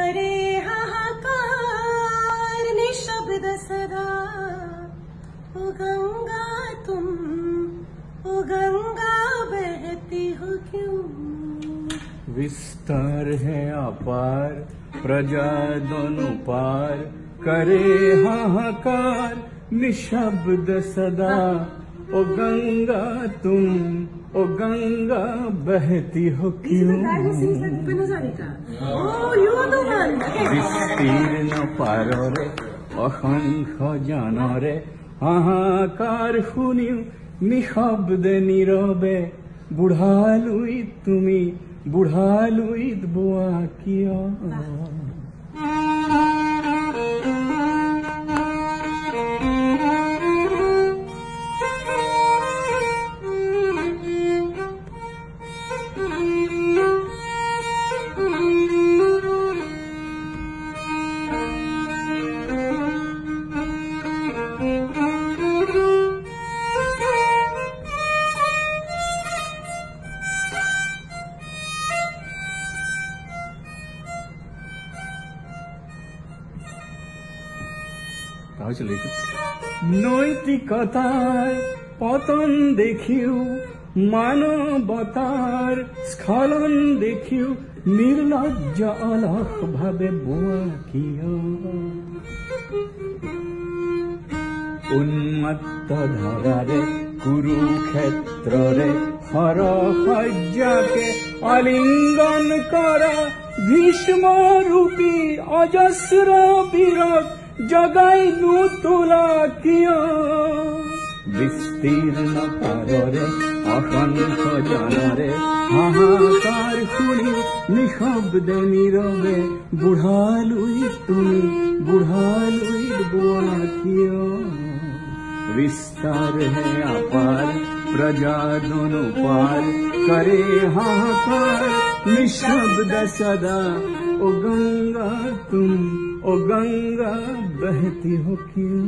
करे हाहाकार निशब्द सदा। ओ गंगा तुम, ओ गंगा बहती हो क्यों? विस्तार है अपार प्रजा दोनों पार, करे हाहाकार निशब्द सदा। ओ गंगा तुम, ओ गंगा बहती हो क्यों? विस्तीर्ण पाररे असंख्य जानरे हाहाकार শুনিও নিশব্দে নীরবে। বুঢ়ালুই তুমি, বুঢ়ালুইত বোৱা কিয়? নৈতিকতাৰ পতন দেখিও, মানবতাৰ স্খলন দেখিও, নিৰ্লজ্জ অলস ভাবে বোৱা কিয়? উন্মত্ত ধারারে কুরুক্ষেত্ররে হরসজ্জাকে আলিঙ্গন করা ভীষ্ম রূপী অজস্র বীরক জগাই তোলা কিয়? বিস্তীর্ণ পাররে অসংখ্য জনরে হাহাকার শুনি নিশব্দে নীরবে। বুঢ়ালুই তুমি, বুঢ়ালুই বোৱা কিয়? विस्तार है अपार प्रजा दोनों पार, करे हाहाकार निशब्द सदा। ओ गंगा तुम, ओ गंगा बहती हो क्यों?